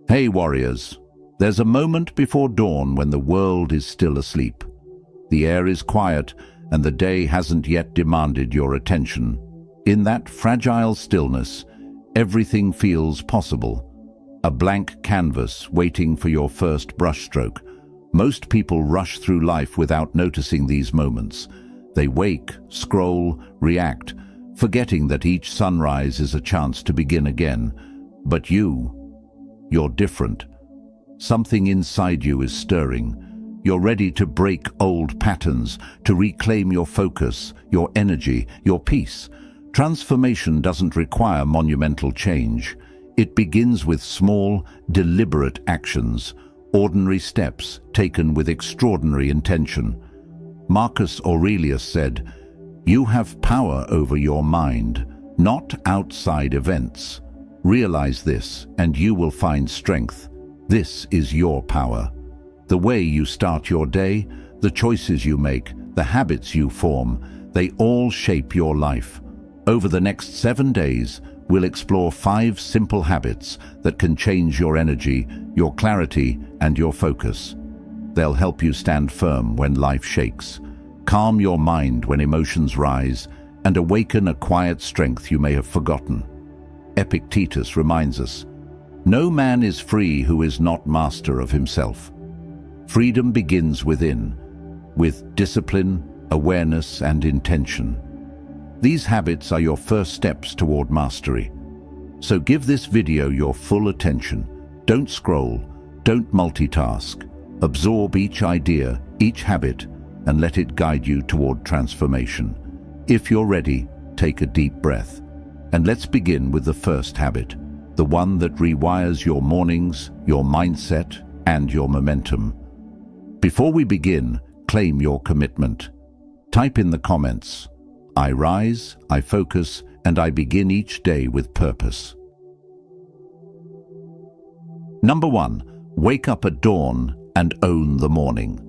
Hey warriors, there's a moment before dawn when the world is still asleep. The air is quiet and the day hasn't yet demanded your attention. In that fragile stillness, everything feels possible. A blank canvas waiting for your first brushstroke. Most people rush through life without noticing these moments. They wake, scroll, react, forgetting that each sunrise is a chance to begin again. But you're different. Something inside you is stirring. You're ready to break old patterns, to reclaim your focus, your energy, your peace. Transformation doesn't require monumental change. It begins with small, deliberate actions, ordinary steps taken with extraordinary intention. Marcus Aurelius said, "You have power over your mind, not outside events. Realize this, and you will find strength. This is your power." The way you start your day, the choices you make, the habits you form, they all shape your life. Over the next 7 days, we'll explore 5 simple habits that can change your energy, your clarity, and your focus. They'll help you stand firm when life shakes, calm your mind when emotions rise, and awaken a quiet strength you may have forgotten. Epictetus reminds us, "No man is free who is not master of himself." Freedom begins within, with discipline, awareness, and intention. These habits are your first steps toward mastery. So give this video your full attention. Don't scroll, don't multitask. Absorb each idea, each habit, and let it guide you toward transformation. If you're ready, take a deep breath. And let's begin with the first habit, the one that rewires your mornings, your mindset, and your momentum. Before we begin, claim your commitment. Type in the comments, "I rise, I focus, and I begin each day with purpose." Number 1, wake up at dawn and own the morning.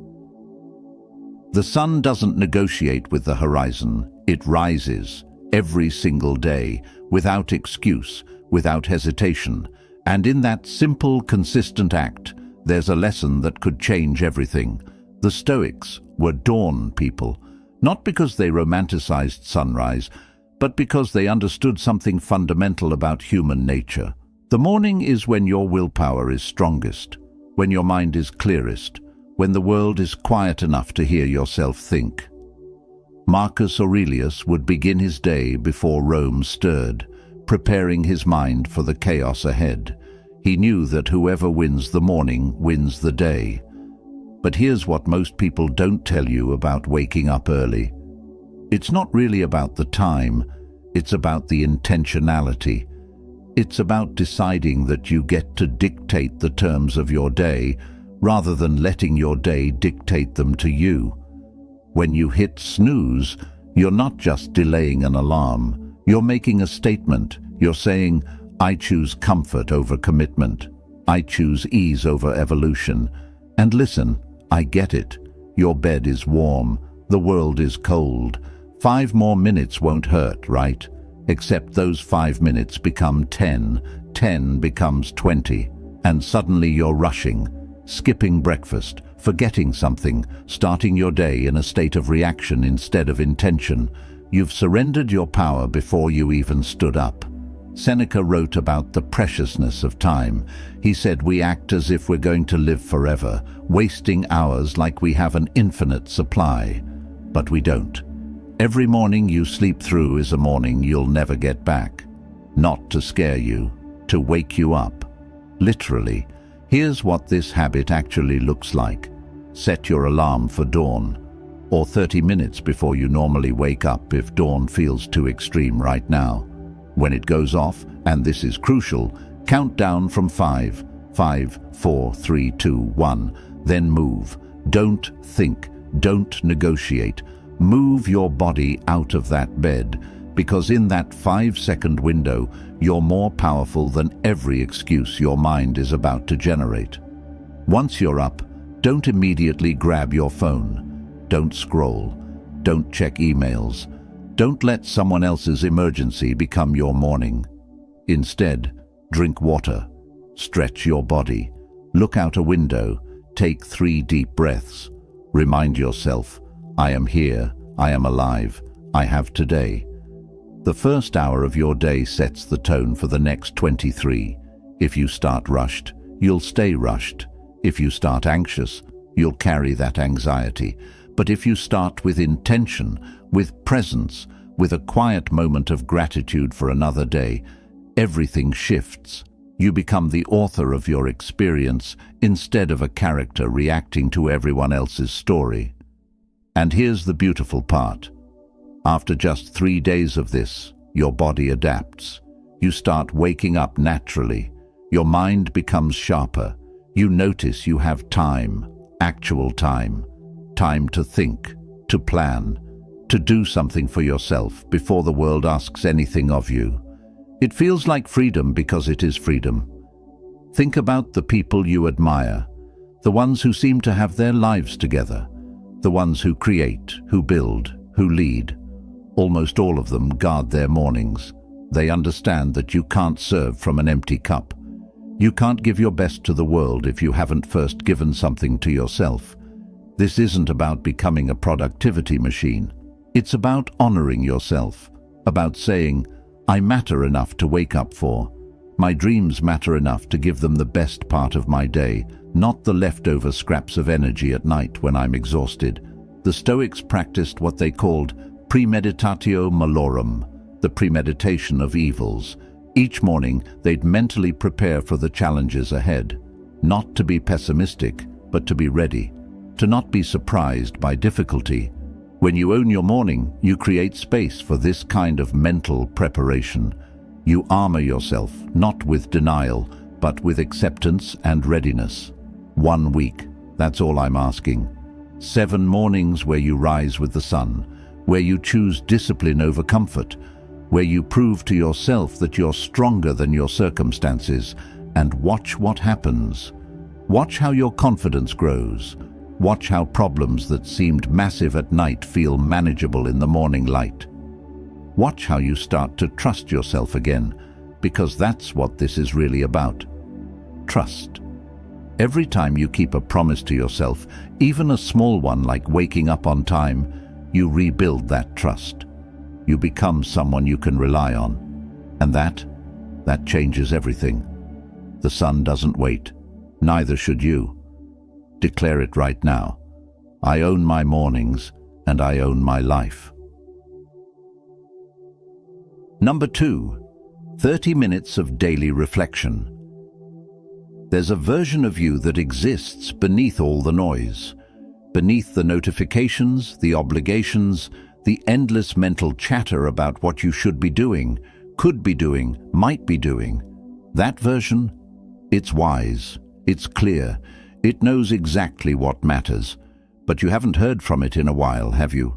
The sun doesn't negotiate with the horizon, it rises every single day, without excuse, without hesitation. And in that simple, consistent act, there's a lesson that could change everything. The Stoics were dawn people, not because they romanticized sunrise, but because they understood something fundamental about human nature. The morning is when your willpower is strongest, when your mind is clearest, when the world is quiet enough to hear yourself think. Marcus Aurelius would begin his day before Rome stirred, preparing his mind for the chaos ahead. He knew that whoever wins the morning wins the day. But here's what most people don't tell you about waking up early. It's not really about the time, it's about the intentionality. It's about deciding that you get to dictate the terms of your day, rather than letting your day dictate them to you. When you hit snooze, you're not just delaying an alarm. You're making a statement. You're saying, "I choose comfort over commitment. I choose ease over evolution." And listen, I get it. Your bed is warm. The world is cold. 5 more minutes won't hurt, right? Except those 5 minutes become 10. 10 becomes 20. And suddenly you're rushing, skipping breakfast, forgetting something, starting your day in a state of reaction instead of intention. You've surrendered your power before you even stood up. Seneca wrote about the preciousness of time. He said we act as if we're going to live forever, wasting hours like we have an infinite supply. But we don't. Every morning you sleep through is a morning you'll never get back. Not to scare you, to wake you up. Literally. Here's what this habit actually looks like. Set your alarm for dawn, or 30 minutes before you normally wake up if dawn feels too extreme right now. When it goes off, and this is crucial, count down from 5. 5, 4, 3, 2, 1. Then move. Don't think. Don't negotiate. Move your body out of that bed, because in that 5-second window, you're more powerful than every excuse your mind is about to generate. Once you're up, don't immediately grab your phone. Don't scroll. Don't check emails. Don't let someone else's emergency become your morning. Instead, drink water. Stretch your body. Look out a window. Take 3 deep breaths. Remind yourself, I am here, I am alive, I have today. The first hour of your day sets the tone for the next 23. If you start rushed, you'll stay rushed. If you start anxious, you'll carry that anxiety. But if you start with intention, with presence, with a quiet moment of gratitude for another day, everything shifts. You become the author of your experience instead of a character reacting to everyone else's story. And here's the beautiful part. After just 3 days of this, your body adapts. You start waking up naturally. Your mind becomes sharper. You notice you have time, actual time. Time to think, to plan, to do something for yourself before the world asks anything of you. It feels like freedom because it is freedom. Think about the people you admire, the ones who seem to have their lives together, the ones who create, who build, who lead. Almost all of them guard their mornings. They understand that you can't serve from an empty cup. You can't give your best to the world if you haven't first given something to yourself. This isn't about becoming a productivity machine. It's about honoring yourself, about saying, I matter enough to wake up for. My dreams matter enough to give them the best part of my day, not the leftover scraps of energy at night when I'm exhausted. The Stoics practiced what they called premeditatio malorum, the premeditation of evils. Each morning, they'd mentally prepare for the challenges ahead, not to be pessimistic, but to be ready, to not be surprised by difficulty. When you own your morning, you create space for this kind of mental preparation. You armor yourself, not with denial, but with acceptance and readiness. 1 week, that's all I'm asking. 7 mornings where you rise with the sun, where you choose discipline over comfort, where you prove to yourself that you're stronger than your circumstances, and watch what happens. Watch how your confidence grows. Watch how problems that seemed massive at night feel manageable in the morning light. Watch how you start to trust yourself again, because that's what this is really about. Trust. Every time you keep a promise to yourself, even a small one like waking up on time, you rebuild that trust. You become someone you can rely on. And that changes everything. The sun doesn't wait. Neither should you. Declare it right now. I own my mornings, and I own my life. Number 2, 30 minutes of daily reflection. There's a version of you that exists beneath all the noise, beneath the notifications, the obligations, the endless mental chatter about what you should be doing, could be doing, might be doing. That version, it's wise, it's clear, it knows exactly what matters, but you haven't heard from it in a while, have you?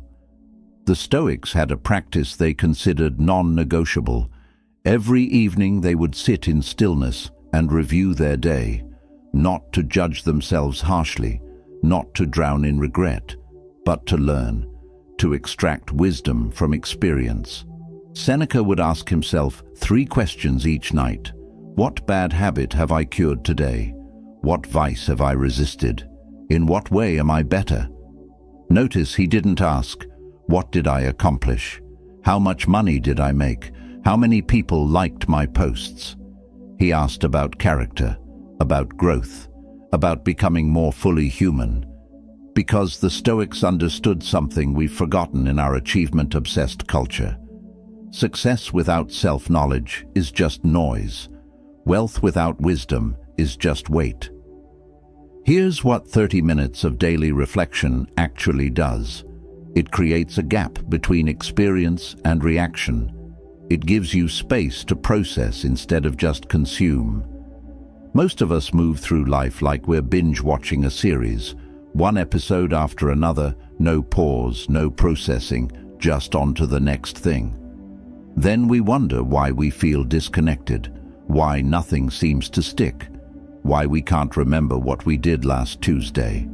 The Stoics had a practice they considered non-negotiable. Every evening they would sit in stillness and review their day, not to judge themselves harshly, not to drown in regret, but to learn, to extract wisdom from experience. Seneca would ask himself 3 questions each night. What bad habit have I cured today? What vice have I resisted? In what way am I better? Notice he didn't ask, what did I accomplish? How much money did I make? How many people liked my posts? He asked about character, about growth, about becoming more fully human. Because the Stoics understood something we've forgotten in our achievement-obsessed culture. Success without self-knowledge is just noise. Wealth without wisdom is just weight. Here's what 30 minutes of daily reflection actually does. It creates a gap between experience and reaction. It gives you space to process instead of just consume. Most of us move through life like we're binge-watching a series. One episode after another, no pause, no processing, just on to the next thing. Then we wonder why we feel disconnected, why nothing seems to stick, why we can't remember what we did last Tuesday.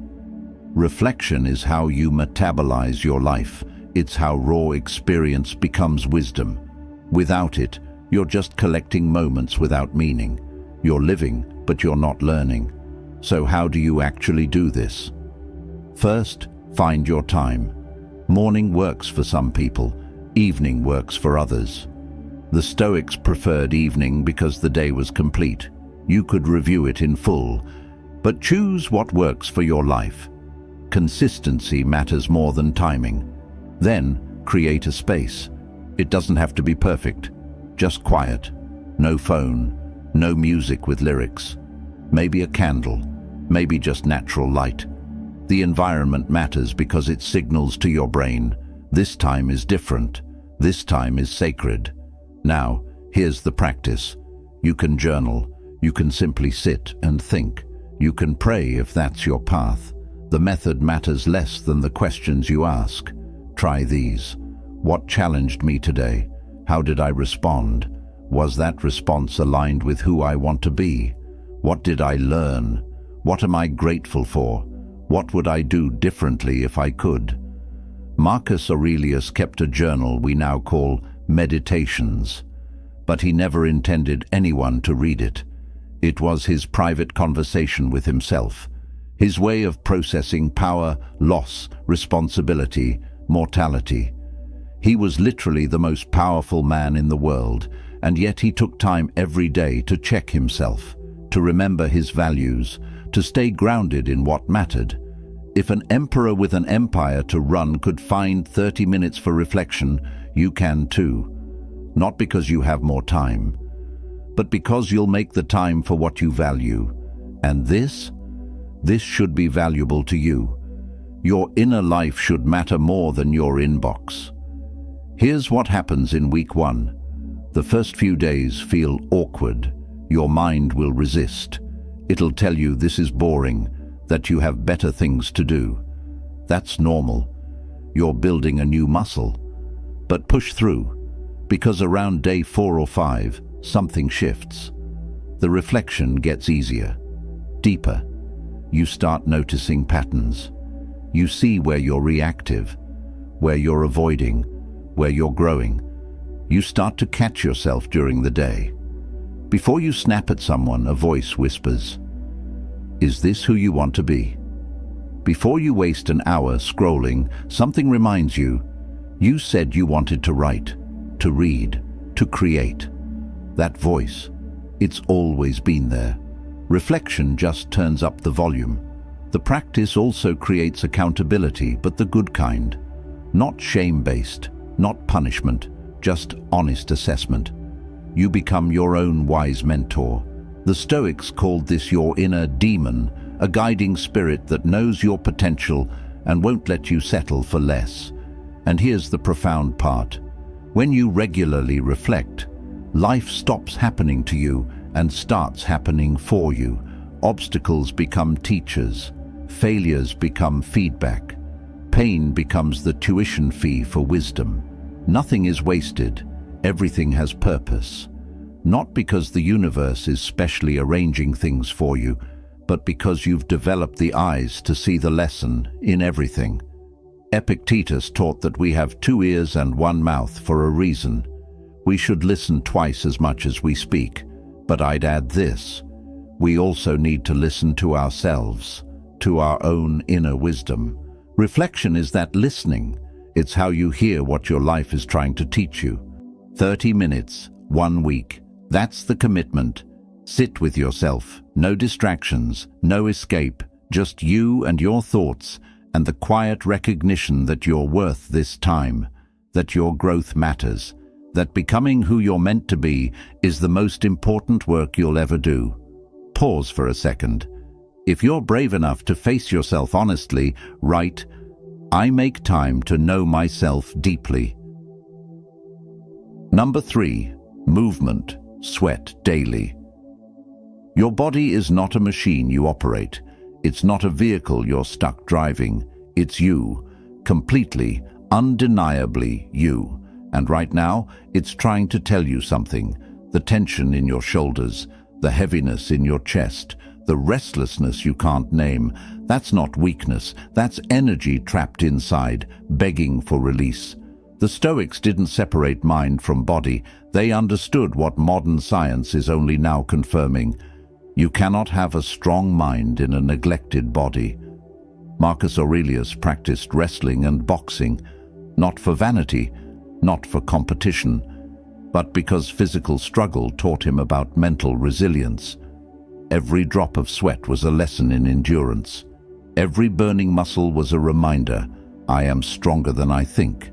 Reflection is how you metabolize your life. It's how raw experience becomes wisdom. Without it, you're just collecting moments without meaning. You're living, but you're not learning. So how do you actually do this? First, find your time. Morning works for some people, evening works for others. The Stoics preferred evening because the day was complete. You could review it in full, but choose what works for your life. Consistency matters more than timing. Then, create a space. It doesn't have to be perfect, just quiet. No phone, no music with lyrics. Maybe a candle, maybe just natural light. The environment matters because it signals to your brain, this time is different, this time is sacred. Now, here's the practice. You can journal, you can simply sit and think. You can pray if that's your path. The method matters less than the questions you ask. Try these. What challenged me today? How did I respond? Was that response aligned with who I want to be? What did I learn? What am I grateful for? What would I do differently if I could? Marcus Aurelius kept a journal we now call Meditations, but he never intended anyone to read it. It was his private conversation with himself, his way of processing power, loss, responsibility, mortality. He was literally the most powerful man in the world, and yet he took time every day to check himself, to remember his values, to stay grounded in what mattered. If an emperor with an empire to run could find 30 minutes for reflection, you can too. Not because you have more time, but because you'll make the time for what you value. And this should be valuable to you. Your inner life should matter more than your inbox. Here's what happens in week 1. The first few days feel awkward. Your mind will resist. It'll tell you this is boring, that you have better things to do. That's normal. You're building a new muscle. But push through, because around day 4 or 5, something shifts. The reflection gets easier, deeper. You start noticing patterns. You see where you're reactive, where you're avoiding, where you're growing. You start to catch yourself during the day. Before you snap at someone, a voice whispers, "Is this who you want to be?" Before you waste an hour scrolling, something reminds you, you said you wanted to write, to read, to create. That voice, it's always been there. Reflection just turns up the volume. The practice also creates accountability, but the good kind. Not shame-based, not punishment, just honest assessment. You become your own wise mentor. The Stoics called this your inner demon, a guiding spirit that knows your potential and won't let you settle for less. And here's the profound part. When you regularly reflect, life stops happening to you and starts happening for you. Obstacles become teachers. Failures become feedback. Pain becomes the tuition fee for wisdom. Nothing is wasted. Everything has purpose. Not because the universe is specially arranging things for you, but because you've developed the eyes to see the lesson in everything. Epictetus taught that we have 2 ears and 1 mouth for a reason. We should listen twice as much as we speak. But I'd add this. We also need to listen to ourselves, to our own inner wisdom. Reflection is that listening. It's how you hear what your life is trying to teach you. 30 minutes, 1 week. That's the commitment. Sit with yourself. No distractions, no escape. Just you and your thoughts, and the quiet recognition that you're worth this time, that your growth matters, that becoming who you're meant to be is the most important work you'll ever do. Pause for a second. If you're brave enough to face yourself honestly, write, "I make time to know myself deeply." Number 3, movement. Sweat daily. Your body is not a machine you operate. It's not a vehicle you're stuck driving. It's you, completely, undeniably you. And right now, it's trying to tell you something. The tension in your shoulders, the heaviness in your chest, the restlessness you can't name. That's not weakness. That's energy trapped inside, begging for release. The Stoics didn't separate mind from body. They understood what modern science is only now confirming. You cannot have a strong mind in a neglected body. Marcus Aurelius practiced wrestling and boxing, not for vanity, not for competition, but because physical struggle taught him about mental resilience. Every drop of sweat was a lesson in endurance. Every burning muscle was a reminder, I am stronger than I think.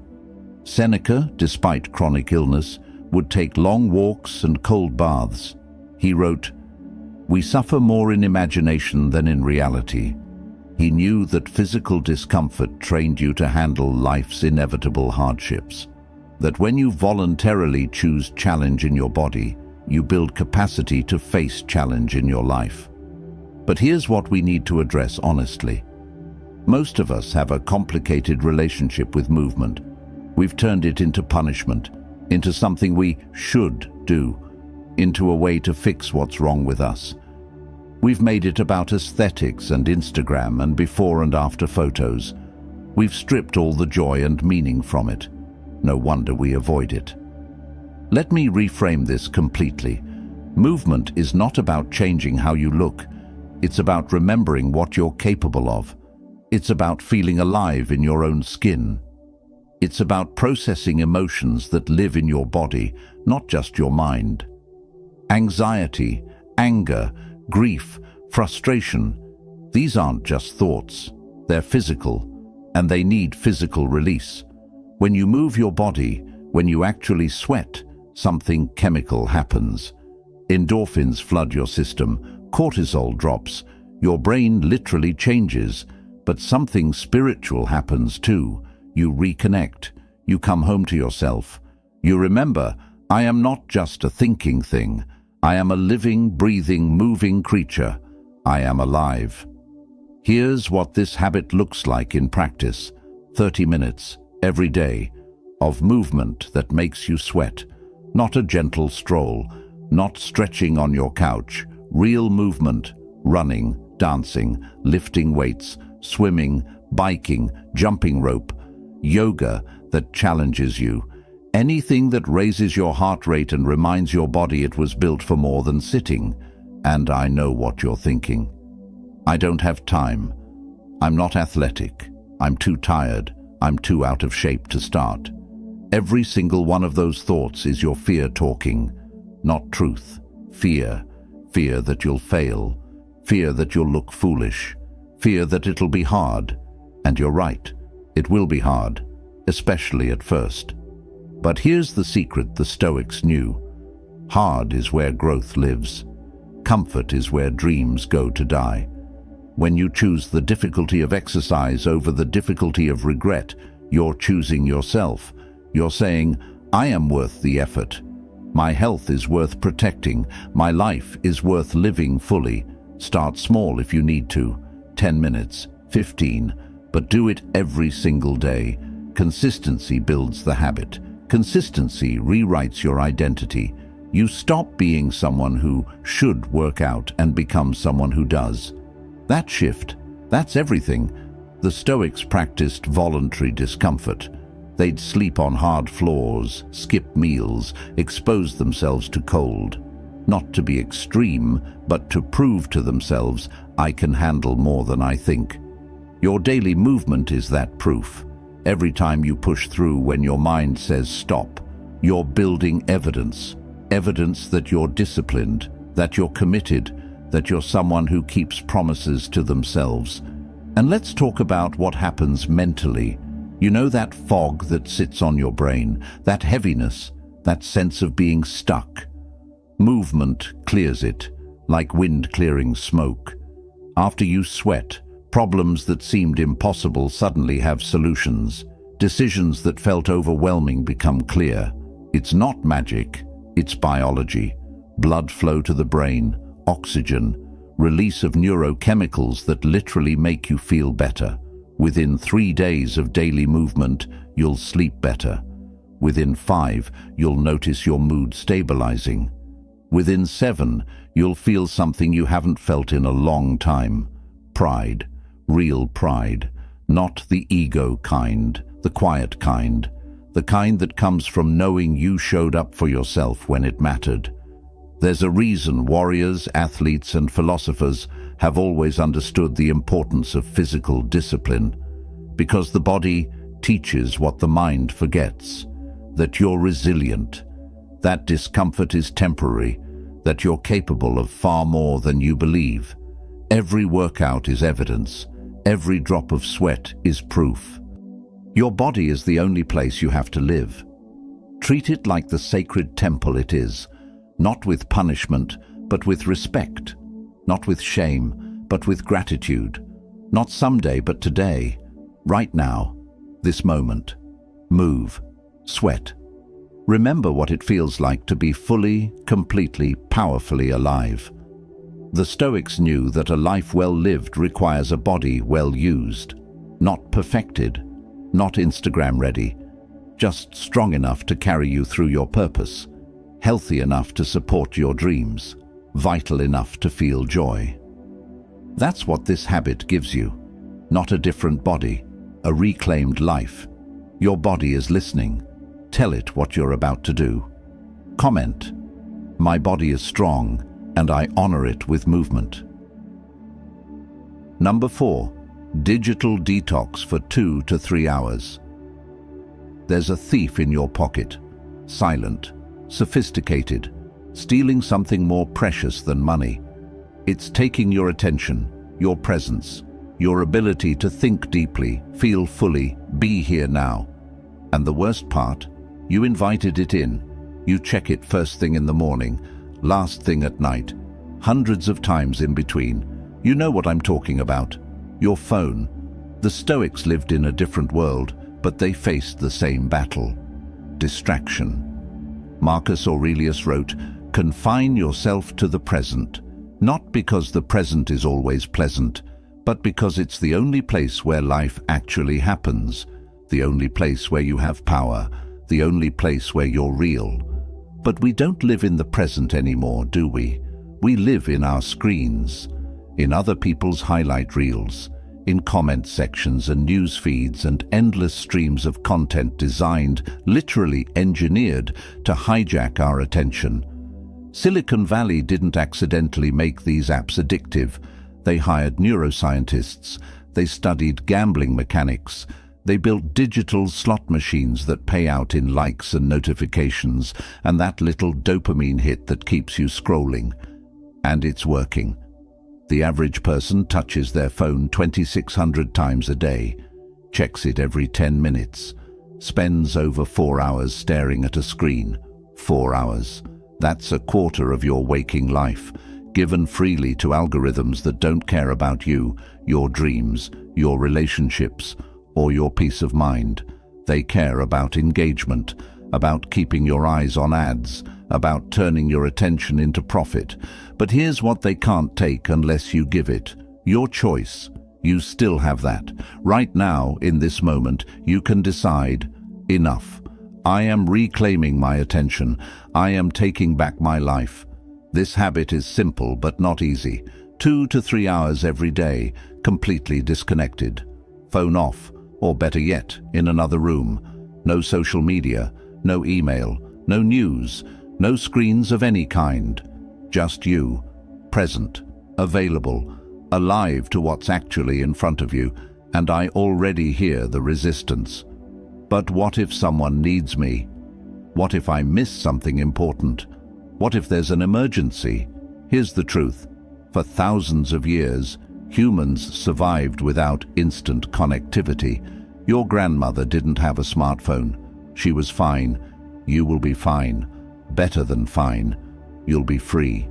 Seneca, despite chronic illness, would take long walks and cold baths. He wrote, "We suffer more in imagination than in reality." He knew that physical discomfort trained you to handle life's inevitable hardships. That when you voluntarily choose challenge in your body, you build capacity to face challenge in your life. But here's what we need to address honestly. Most of us have a complicated relationship with movement. We've turned it into punishment, into something we should do, into a way to fix what's wrong with us. We've made it about aesthetics and Instagram and before and after photos. We've stripped all the joy and meaning from it. No wonder we avoid it. Let me reframe this completely. Movement is not about changing how you look. It's about remembering what you're capable of. It's about feeling alive in your own skin. It's about processing emotions that live in your body, not just your mind. Anxiety, anger, grief, frustration, these aren't just thoughts. They're physical, and they need physical release. When you move your body, when you actually sweat, something chemical happens. Endorphins flood your system, cortisol drops, your brain literally changes, but something spiritual happens too. You reconnect, you come home to yourself. You remember, I am not just a thinking thing. I am a living, breathing, moving creature. I am alive. Here's what this habit looks like in practice. 30 minutes, every day, of movement that makes you sweat. Not a gentle stroll, not stretching on your couch. Real movement, running, dancing, lifting weights, swimming, biking, jumping rope. Yoga that challenges you. Anything that raises your heart rate and reminds your body it was built for more than sitting. And I know what you're thinking. I don't have time. I'm not athletic. I'm too tired. I'm too out of shape to start. Every single one of those thoughts is your fear talking, not truth. Fear. Fear that you'll fail. Fear that you'll look foolish. Fear that it'll be hard. And you're right. It will be hard, especially at first. But here's the secret the Stoics knew. Hard is where growth lives. Comfort is where dreams go to die. When you choose the difficulty of exercise over the difficulty of regret, you're choosing yourself. You're saying, I am worth the effort. My health is worth protecting. My life is worth living fully. Start small if you need to. 10 minutes, 15, but do it every single day. Consistency builds the habit. Consistency rewrites your identity. You stop being someone who should work out and become someone who does. That shift, that's everything. The Stoics practiced voluntary discomfort. They'd sleep on hard floors, skip meals, expose themselves to cold. Not to be extreme, but to prove to themselves, I can handle more than I think. Your daily movement is that proof. Every time you push through when your mind says stop, you're building evidence. Evidence that you're disciplined, that you're committed, that you're someone who keeps promises to themselves. And let's talk about what happens mentally. You know that fog that sits on your brain, that heaviness, that sense of being stuck. Movement clears it, like wind clearing smoke. After you sweat, problems that seemed impossible suddenly have solutions. Decisions that felt overwhelming become clear. It's not magic, it's biology. Blood flow to the brain, oxygen, release of neurochemicals that literally make you feel better. Within 3 days of daily movement, you'll sleep better. Within 5, you'll notice your mood stabilizing. Within 7, you'll feel something you haven't felt in a long time. Pride. Real pride. Not the ego kind, the quiet kind. The kind that comes from knowing you showed up for yourself when it mattered. There's a reason warriors, athletes, and philosophers have always understood the importance of physical discipline, because the body teaches what the mind forgets, that you're resilient, that discomfort is temporary, that you're capable of far more than you believe. Every workout is evidence. Every drop of sweat is proof. Your body is the only place you have to live. Treat it like the sacred temple it is, not with punishment, but with respect, not with shame, but with gratitude, not someday, but today, right now, this moment. Move, sweat. Remember what it feels like to be fully, completely, powerfully alive. The Stoics knew that a life well lived requires a body well used, not perfected, not Instagram ready, just strong enough to carry you through your purpose, healthy enough to support your dreams, vital enough to feel joy. That's what this habit gives you, not a different body, a reclaimed life. Your body is listening. Tell it what you're about to do. Comment, "My body is strong, and I honor it with movement." Number 4, digital detox for 2 to 3 hours. There's a thief in your pocket, silent, sophisticated, stealing something more precious than money. It's taking your attention, your presence, your ability to think deeply, feel fully, be here now. And the worst part, you invited it in. You check it first thing in the morning, last thing at night, hundreds of times in between. You know what I'm talking about. Your phone. The Stoics lived in a different world, but they faced the same battle. Distraction. Marcus Aurelius wrote, "Confine yourself to the present, not because the present is always pleasant, but because it's the only place where life actually happens, the only place where you have power, the only place where you're real." But we don't live in the present anymore, do we? We live in our screens, in other people's highlight reels, in comment sections and news feeds and endless streams of content designed, literally engineered, to hijack our attention. Silicon Valley didn't accidentally make these apps addictive. They hired neuroscientists, they studied gambling mechanics, they built digital slot machines that pay out in likes and notifications, and that little dopamine hit that keeps you scrolling. And it's working. The average person touches their phone 2,600 times a day, checks it every 10 minutes, spends over 4 hours staring at a screen. 4 hours. That's a quarter of your waking life, given freely to algorithms that don't care about you, your dreams, your relationships, or your peace of mind. They care about engagement, about keeping your eyes on ads, about turning your attention into profit. But here's what they can't take unless you give it. Your choice. You still have that. Right now, in this moment, you can decide, enough. I am reclaiming my attention. I am taking back my life. This habit is simple but not easy. 2 to 3 hours every day, completely disconnected. Phone off, or better yet, in another room. No social media, no email, no news, no screens of any kind. Just you, present, available, alive to what's actually in front of you, and I already hear the resistance. But what if someone needs me? What if I miss something important? What if there's an emergency? Here's the truth. For thousands of years, humans survived without instant connectivity. Your grandmother didn't have a smartphone. She was fine. You will be fine. Better than fine. You'll be free.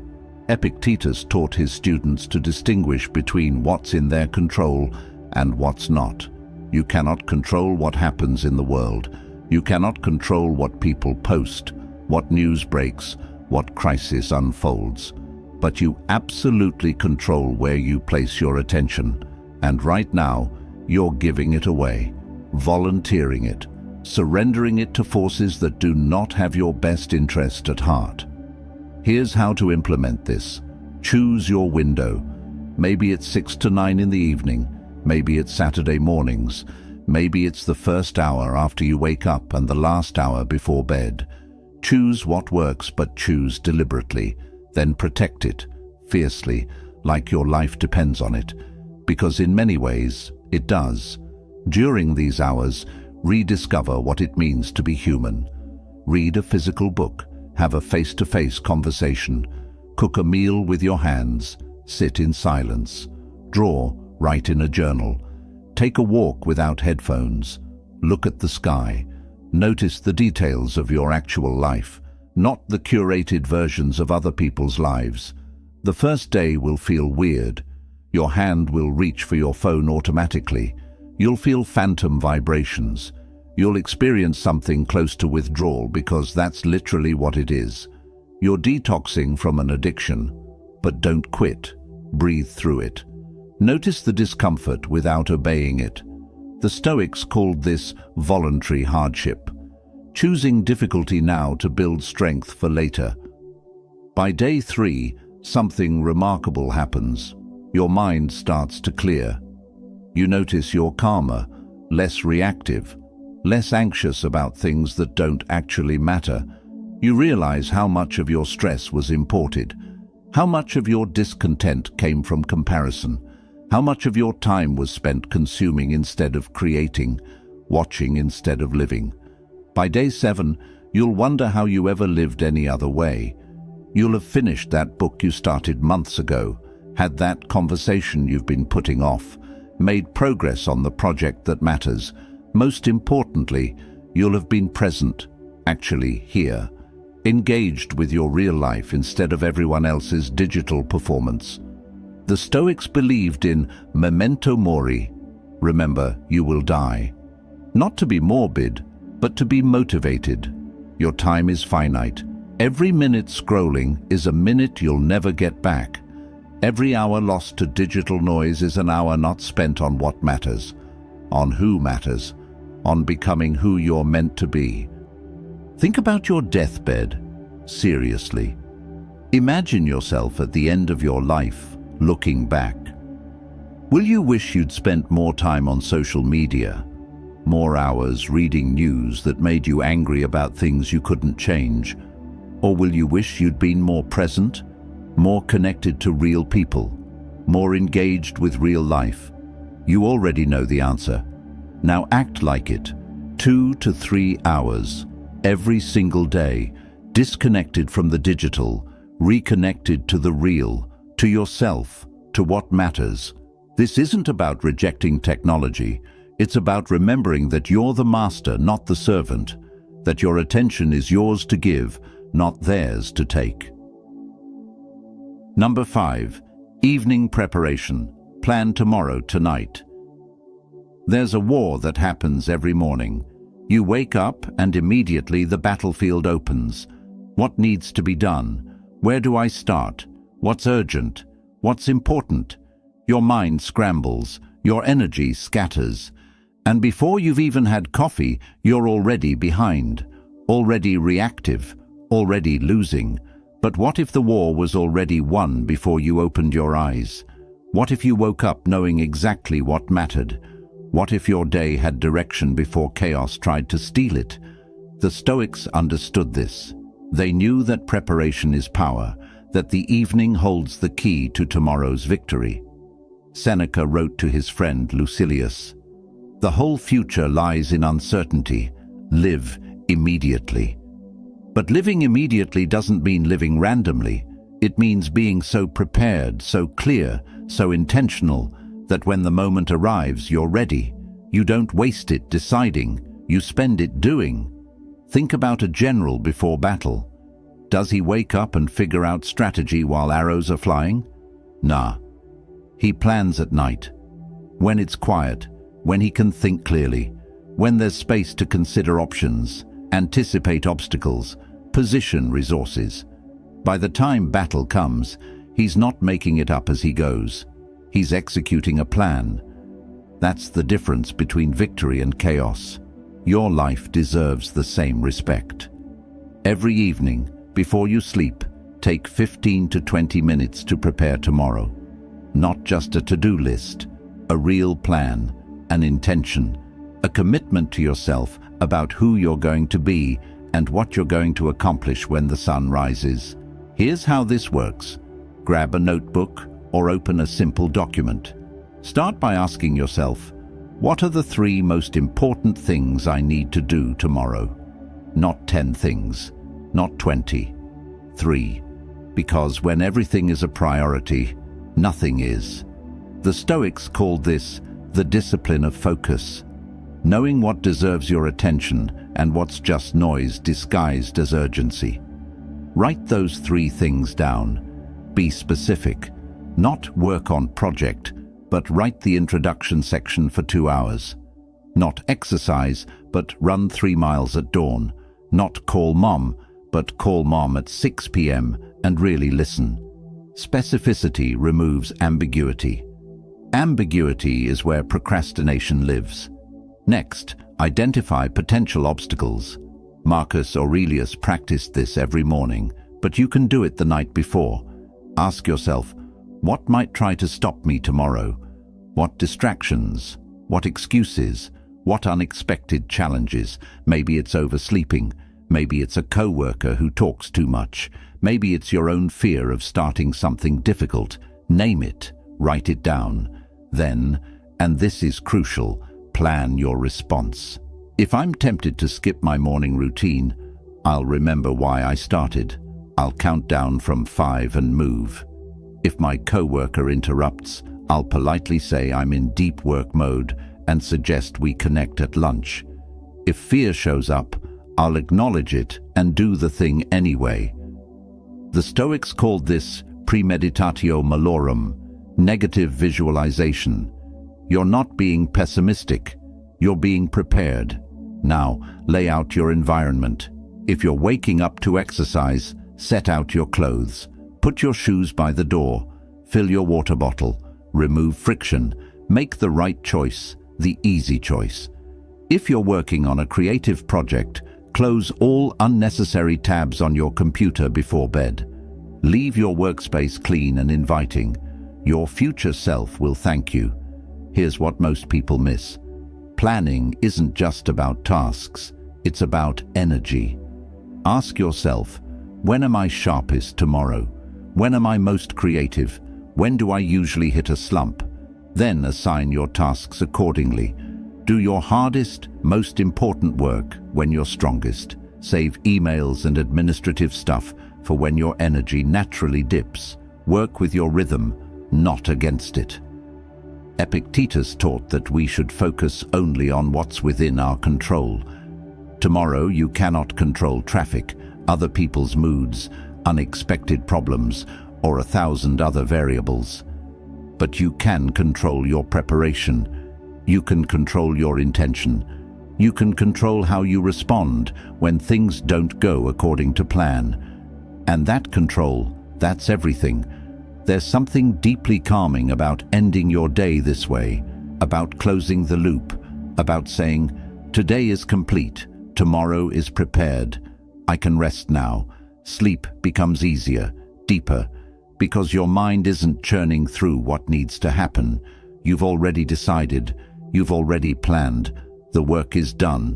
Epictetus taught his students to distinguish between what's in their control and what's not. You cannot control what happens in the world. You cannot control what people post, what news breaks, what crisis unfolds. But you absolutely control where you place your attention. And right now, you're giving it away, volunteering it, surrendering it to forces that do not have your best interest at heart. Here's how to implement this. Choose your window. Maybe it's 6 to 9 in the evening. Maybe it's Saturday mornings. Maybe it's the first hour after you wake up and the last hour before bed. Choose what works, but choose deliberately. then protect it, fiercely, like your life depends on it, because in many ways, it does. During these hours, rediscover what it means to be human. Read a physical book, have a face-to-face conversation, cook a meal with your hands, sit in silence, draw, write in a journal, take a walk without headphones, look at the sky, notice the details of your actual life, not the curated versions of other people's lives. The first day will feel weird. Your hand will reach for your phone automatically. You'll feel phantom vibrations. You'll experience something close to withdrawal because that's literally what it is. You're detoxing from an addiction, but don't quit. Breathe through it. Notice the discomfort without obeying it. The Stoics called this voluntary hardship, choosing difficulty now to build strength for later. By day 3, something remarkable happens. Your mind starts to clear. You notice you're calmer, less reactive, less anxious about things that don't actually matter. You realize how much of your stress was imported, how much of your discontent came from comparison, how much of your time was spent consuming instead of creating, watching instead of living. By day 7, you'll wonder how you ever lived any other way. You'll have finished that book you started months ago, had that conversation you've been putting off, made progress on the project that matters. Most importantly, you'll have been present, actually here, engaged with your real life instead of everyone else's digital performance. The Stoics believed in memento mori, remember you will die. Not to be morbid, but to be motivated. Your time is finite. Every minute scrolling is a minute you'll never get back. Every hour lost to digital noise is an hour not spent on what matters, on who matters, on becoming who you're meant to be. Think about your deathbed, seriously. Imagine yourself at the end of your life, looking back. Will you wish you'd spent more time on social media, more hours reading news that made you angry about things you couldn't change? Or will you wish you'd been more present, more connected to real people, more engaged with real life? You already know the answer. Now act like it. 2 to 3 hours, every single day, disconnected from the digital, reconnected to the real, to yourself, to what matters. This isn't about rejecting technology. It's about remembering that you're the master, not the servant, that your attention is yours to give, not theirs to take. Number 5, evening preparation. Plan tomorrow tonight. There's a war that happens every morning. You wake up and immediately the battlefield opens. What needs to be done? Where do I start? What's urgent? What's important? Your mind scrambles, your energy scatters. And before you've even had coffee, you're already behind, already reactive, already losing. But what if the war was already won before you opened your eyes? What if you woke up knowing exactly what mattered? What if your day had direction before chaos tried to steal it? The Stoics understood this. They knew that preparation is power, that the evening holds the key to tomorrow's victory. Seneca wrote to his friend Lucilius, "The whole future lies in uncertainty. Live immediately." But living immediately doesn't mean living randomly. It means being so prepared, so clear, so intentional, that when the moment arrives, you're ready. You don't waste it deciding, you spend it doing. Think about a general before battle. Does he wake up and figure out strategy while arrows are flying? Nah. He plans at night. When it's quiet, when he can think clearly, when there's space to consider options, anticipate obstacles, position resources. By the time battle comes, he's not making it up as he goes. He's executing a plan. That's the difference between victory and chaos. Your life deserves the same respect. Every evening, before you sleep, take 15 to 20 minutes to prepare tomorrow. Not just a to-do list, a real plan, an intention, a commitment to yourself about who you're going to be and what you're going to accomplish when the sun rises. Here's how this works. Grab a notebook or open a simple document. Start by asking yourself, what are the 3 most important things I need to do tomorrow? Not 10 things, not 20. 3. Because when everything is a priority, nothing is. The Stoics called this the discipline of focus. Knowing what deserves your attention and what's just noise disguised as urgency. Write those 3 things down. Be specific. Not work on project, but write the introduction section for 2 hours. Not exercise, but run 3 miles at dawn. Not call mom, but call mom at 6 p.m. and really listen. Specificity removes ambiguity. Ambiguity is where procrastination lives. Next, identify potential obstacles. Marcus Aurelius practiced this every morning, but you can do it the night before. Ask yourself, what might try to stop me tomorrow? What distractions? What excuses? What unexpected challenges? Maybe it's oversleeping. Maybe it's a coworker who talks too much. Maybe it's your own fear of starting something difficult. Name it. Write it down. Then, and this is crucial, plan your response. If I'm tempted to skip my morning routine, I'll remember why I started. I'll count down from 5 and move. If my coworker interrupts, I'll politely say I'm in deep work mode and suggest we connect at lunch. If fear shows up, I'll acknowledge it and do the thing anyway. The Stoics called this premeditatio malorum, negative visualization. You're not being pessimistic, you're being prepared. Now, lay out your environment. If you're waking up to exercise, set out your clothes. Put your shoes by the door. Fill your water bottle. Remove friction. Make the right choice, the easy choice. If you're working on a creative project, close all unnecessary tabs on your computer before bed. Leave your workspace clean and inviting. Your future self will thank you. Here's what most people miss. Planning isn't just about tasks, it's about energy. Ask yourself, when am I sharpest tomorrow? When am I most creative? When do I usually hit a slump? Then assign your tasks accordingly. Do your hardest, most important work when you're strongest. Save emails and administrative stuff for when your energy naturally dips. Work with your rhythm, not against it. Epictetus taught that we should focus only on what's within our control. Tomorrow you cannot control traffic, other people's moods, unexpected problems, or 1,000 other variables. But you can control your preparation. You can control your intention. You can control how you respond when things don't go according to plan. And that control, that's everything. There's something deeply calming about ending your day this way, about closing the loop, about saying, today is complete, tomorrow is prepared, I can rest now. Sleep becomes easier, deeper, because your mind isn't churning through what needs to happen. You've already decided, you've already planned, the work is done.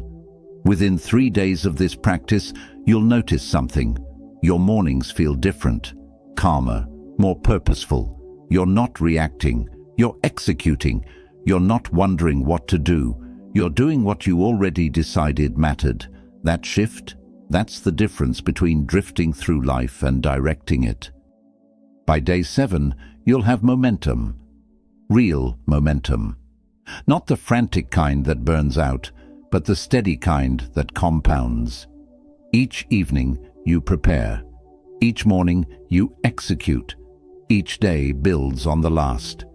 Within 3 days of this practice, you'll notice something. Your mornings feel different, calmer, more purposeful. You're not reacting, you're executing. You're not wondering what to do. You're doing what you already decided mattered. That shift, that's the difference between drifting through life and directing it. By day 7, you'll have momentum. Real momentum. Not the frantic kind that burns out, but the steady kind that compounds. Each evening, you prepare. Each morning, you execute. Each day builds on the last.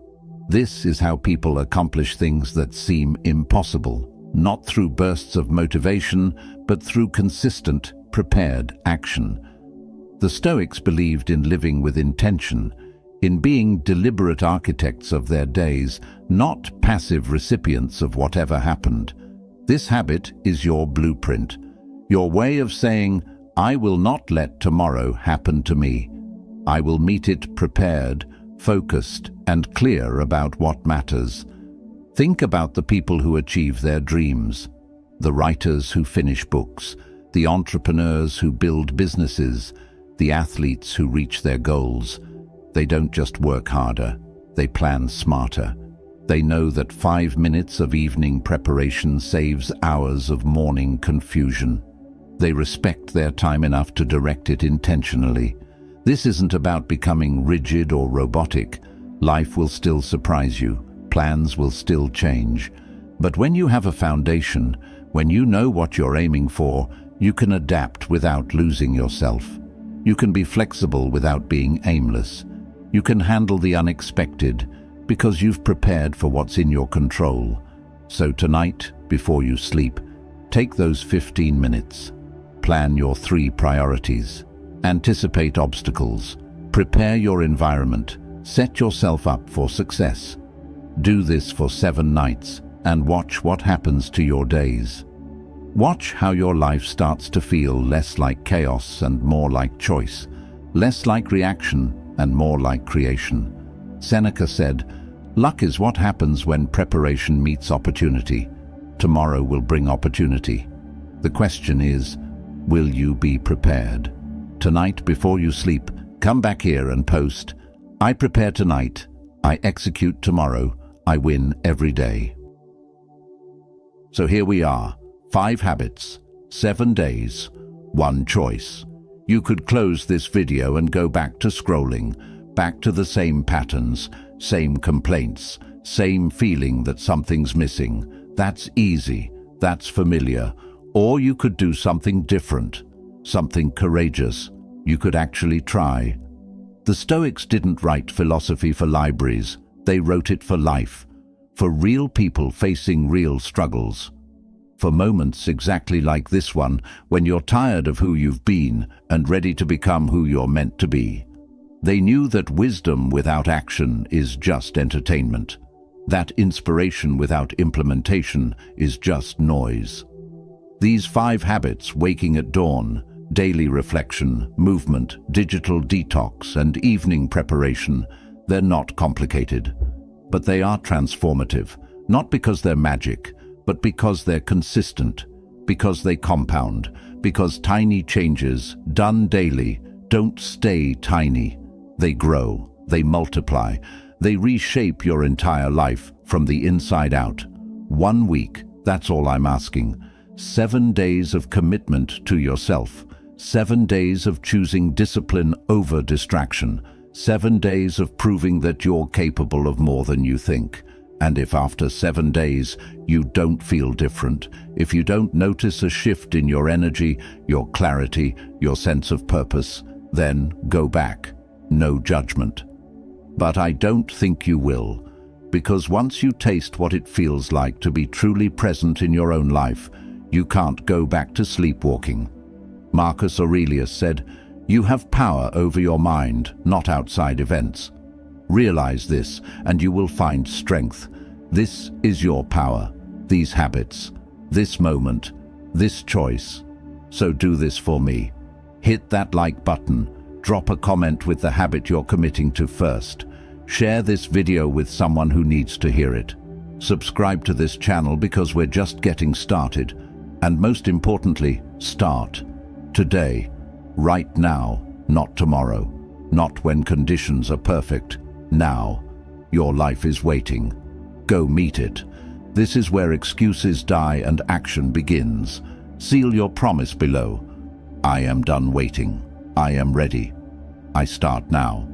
This is how people accomplish things that seem impossible, not through bursts of motivation, but through consistent, prepared action. The Stoics believed in living with intention, in being deliberate architects of their days, not passive recipients of whatever happened. This habit is your blueprint, your way of saying, I will not let tomorrow happen to me. I will meet it prepared, focused, and clear about what matters. Think about the people who achieve their dreams, the writers who finish books, the entrepreneurs who build businesses, The athletes who reach their goals, they don't just work harder, they plan smarter. They know that 5 minutes of evening preparation saves hours of morning confusion. They respect their time enough to direct it intentionally. This isn't about becoming rigid or robotic. Life will still surprise you. Plans will still change. But when you have a foundation, when you know what you're aiming for, you can adapt without losing yourself. You can be flexible without being aimless. You can handle the unexpected because you've prepared for what's in your control. So tonight, before you sleep, take those 15 minutes. Plan your 3 priorities. Anticipate obstacles. Prepare your environment. Set yourself up for success. Do this for 7 nights and watch what happens to your days. Watch how your life starts to feel less like chaos and more like choice, less like reaction and more like creation. Seneca said, "Luck is what happens when preparation meets opportunity. Tomorrow will bring opportunity. The question is, will you be prepared?" Tonight, before you sleep, come back here and post, "I prepare tonight, I execute tomorrow, I win every day." So here we are, 5 habits, 7 days, 1 choice. You could close this video and go back to scrolling, back to the same patterns, same complaints, same feeling that something's missing. That's easy, that's familiar. Or you could do something different, something courageous. You could actually try. The Stoics didn't write philosophy for libraries, they wrote it for life, for real people facing real struggles. For moments exactly like this one, when you're tired of who you've been and ready to become who you're meant to be. They knew that wisdom without action is just entertainment, that inspiration without implementation is just noise. These 5 habits, waking at dawn, daily reflection, movement, digital detox, and evening preparation, they're not complicated, but they are transformative, not because they're magic, but because they're consistent, because they compound, because tiny changes, done daily, don't stay tiny. They grow, they multiply, they reshape your entire life from the inside out. 1 week, that's all I'm asking. 7 days of commitment to yourself. 7 days of choosing discipline over distraction. 7 days of proving that you're capable of more than you think. And if after 7 days you don't feel different, if you don't notice a shift in your energy, your clarity, your sense of purpose, then go back. No judgment. But I don't think you will, because once you taste what it feels like to be truly present in your own life, you can't go back to sleepwalking. Marcus Aurelius said, "You have power over your mind, not outside events." Realize this, and you will find strength. This is your power, these habits, this moment, this choice. So do this for me. Hit that like button. Drop a comment with the habit you're committing to first. Share this video with someone who needs to hear it. Subscribe to this channel because we're just getting started. And most importantly, start. Today. Right now, not tomorrow. Not when conditions are perfect. Now. Your life is waiting. Go meet it. This is where excuses die and action begins. Seal your promise below. I am done waiting. I am ready. I start now.